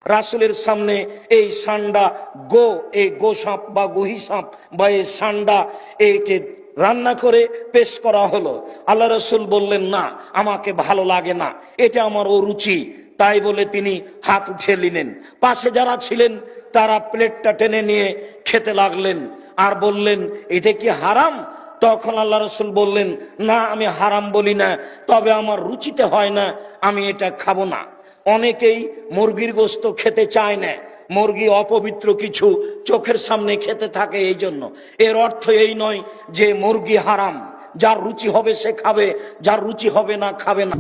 রাসূলের সামনে এই সান্ডা এই গো সাপ বা গহি সাপ বা এই সান্ডা একে রান্না করে পেশ করা হলো। আল্লাহ রাসূল বললেন, না, আমাকে ভালো লাগে না, এটা আমার অরুচি। তাই বলে তিনি হাত উঠিয়ে নিলেন। পাশে যারা ছিলেন তারা প্লেটটা টেনে নিয়ে খেতে লাগলেন আর বললেন, এটা কি হারাম? তখন আল্লাহ রাসূল বললেন, না, আমি হারাম বলি না, তবে আমার রুচিতে হয় না, আমি এটা খাবো না। অনেকেই মুরগির গোশত খেতে চায় না, মুরগি অপবিত্র কিছু চোখের সামনে খেতে থাকে। এই জন্য এর অর্থ এই নয় যে মুরগি হারাম। যার রুচি হবে সে খাবে, যার রুচি হবে না খাবে না।